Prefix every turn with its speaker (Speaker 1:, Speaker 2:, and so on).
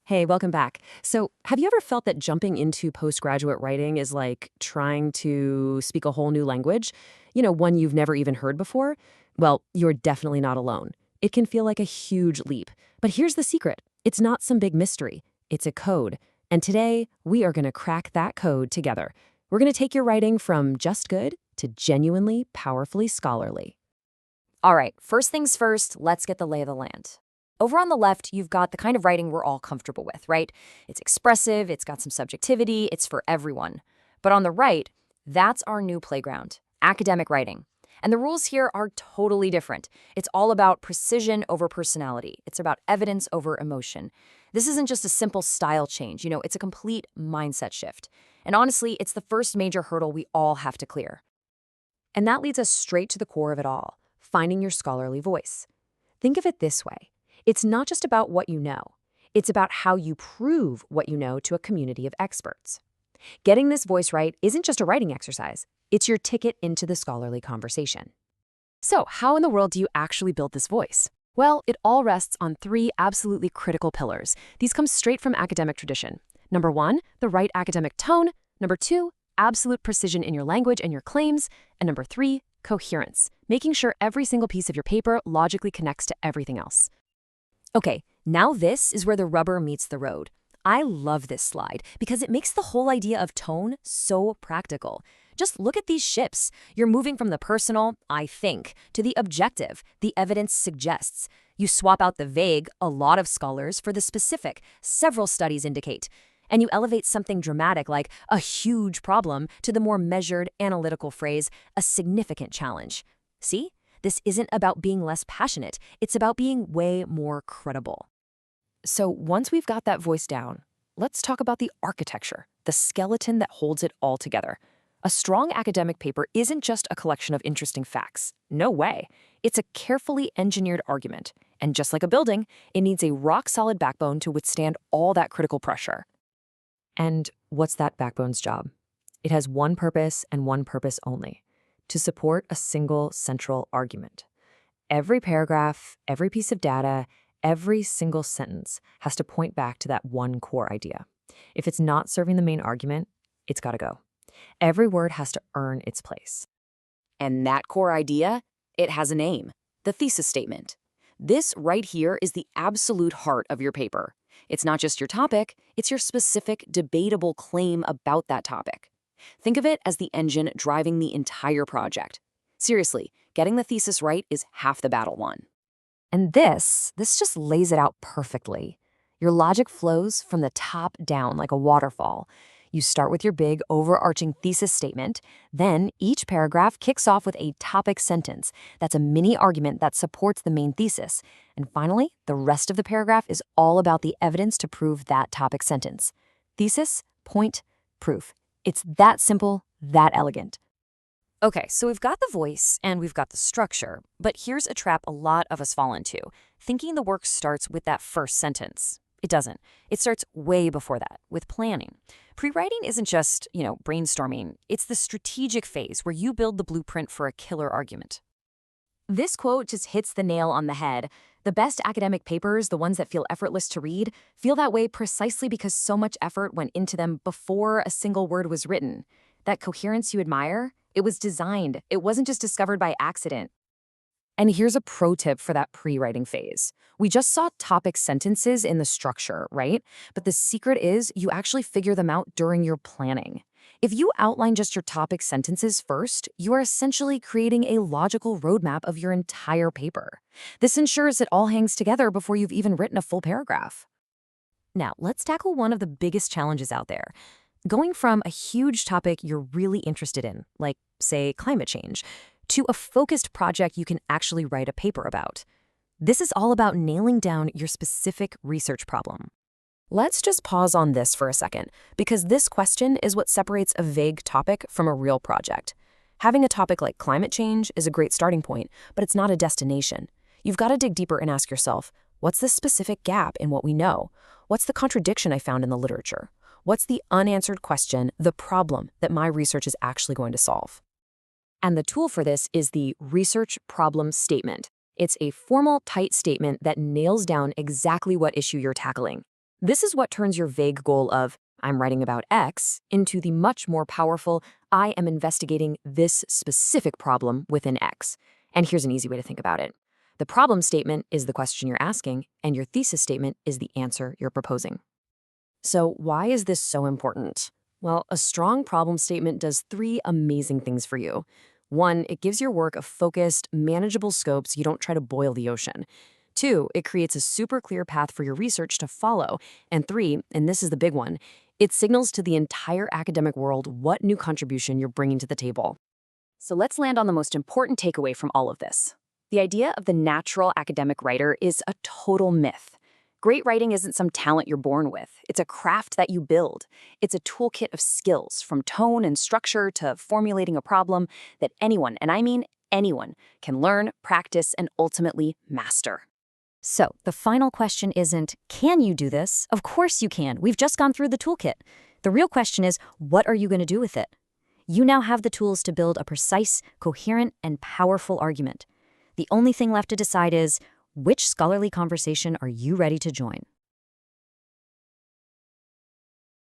Speaker 1: Hey, welcome back. So, have you ever felt that jumping into postgraduate writing is like trying to speak a whole new language? One you've never even heard before? Well, you're definitely not alone. It can feel like a huge leap. But here's the secret, it's not some big mystery, it's a code. And today, we are going to crack that code together. We're going to take your writing from just good to genuinely, powerfully scholarly.
Speaker 2: All right, first things first, let's get the lay of the land. Over on the left, you've got the kind of writing we're all comfortable with, right? It's expressive, it's got some subjectivity, it's for everyone. But on the right, that's our new playground, academic writing. And the rules here are totally different. It's all about precision over personality. It's about evidence over emotion. This isn't just a simple style change, it's a complete mindset shift. And honestly, it's the first major hurdle we all have to clear. And that leads us straight to the core of it all, finding your scholarly voice. Think of it this way. It's not just about what you know. It's about how you prove what you know to a community of experts. Getting this voice right isn't just a writing exercise. It's your ticket into the scholarly conversation. So, how in the world do you actually build this voice? Well, it all rests on three absolutely critical pillars. These come straight from academic tradition. Number one, the right academic tone. Number two, absolute precision in your language and your claims. And number three, coherence, making sure every single piece of your paper logically connects to everything else. Okay, now this is where the rubber meets the road. I love this slide because it makes the whole idea of tone so practical. Just look at these shifts. You're moving from the personal, I think, to the objective, the evidence suggests. You swap out the vague, a lot of scholars, for the specific, several studies indicate. And you elevate something dramatic like a huge problem to the more measured, analytical phrase, a significant challenge. See? This isn't about being less passionate. It's about being way more credible. So once we've got that voice down, let's talk about the architecture, the skeleton that holds it all together. A strong academic paper isn't just a collection of interesting facts. No way. It's a carefully engineered argument. And just like a building, it needs a rock-solid backbone to withstand all that critical pressure. And what's that backbone's job? It has one purpose and one purpose only: to support a single central argument. Every paragraph, every piece of data, every single sentence has to point back to that one core idea. If it's not serving the main argument, it's got to go. Every word has to earn its place.
Speaker 3: And that core idea, it has a name: the thesis statement. This right here is the absolute heart of your paper. It's not just your topic, it's your specific, debatable claim about that topic. Think of it as the engine driving the entire project. Seriously, getting the thesis right is half the battle won.
Speaker 2: And this just lays it out perfectly. Your logic flows from the top down like a waterfall. You start with your big, overarching thesis statement. Then each paragraph kicks off with a topic sentence. That's a mini argument that supports the main thesis. And finally, the rest of the paragraph is all about the evidence to prove that topic sentence. Thesis, point, proof. It's that simple, that elegant. Okay, so we've got the voice and we've got the structure, but here's a trap a lot of us fall into, thinking the work starts with that first sentence. It doesn't. It starts way before that, with planning. Pre-writing isn't just, brainstorming. It's the strategic phase where you build the blueprint for a killer argument. This quote just hits the nail on the head. The best academic papers, the ones that feel effortless to read, feel that way precisely because so much effort went into them before a single word was written. That coherence you admire, it was designed. It wasn't just discovered by accident. And here's a pro tip for that pre-writing phase. We just saw topic sentences in the structure, right? But the secret is you actually figure them out during your planning. If you outline just your topic sentences first, you are essentially creating a logical roadmap of your entire paper. This ensures it all hangs together before you've even written a full paragraph. Now, let's tackle one of the biggest challenges out there. Going from a huge topic you're really interested in, like, say, climate change, to a focused project you can actually write a paper about. This is all about nailing down your specific research problem. Let's just pause on this for a second, because this question is what separates a vague topic from a real project. Having a topic like climate change is a great starting point, but it's not a destination. You've got to dig deeper and ask yourself, what's the specific gap in what we know? What's the contradiction I found in the literature? What's the unanswered question, the problem that my research is actually going to solve? And the tool for this is the research problem statement. It's a formal, tight statement that nails down exactly what issue you're tackling.
Speaker 1: This is what turns your vague goal of, I'm writing about X, into the much more powerful, I am investigating this specific problem within X. And here's an easy way to think about it. The problem statement is the question you're asking, and your thesis statement is the answer you're proposing. So why is this so important? Well, a strong problem statement does three amazing things for you. One, it gives your work a focused, manageable scope so you don't try to boil the ocean. Two, it creates a super clear path for your research to follow. And three, and this is the big one, it signals to the entire academic world what new contribution you're bringing to the table.
Speaker 3: So let's land on the most important takeaway from all of this. The idea of the natural academic writer is a total myth. Great writing isn't some talent you're born with. It's a craft that you build. It's a toolkit of skills, from tone and structure to formulating a problem, that anyone, and I mean anyone, can learn, practice, and ultimately master.
Speaker 2: So, the final question isn't, can you do this? Of course you can. We've just gone through the toolkit. The real question is, what are you going to do with it? You now have the tools to build a precise, coherent, and powerful argument. The only thing left to decide is, which scholarly conversation are you ready to join?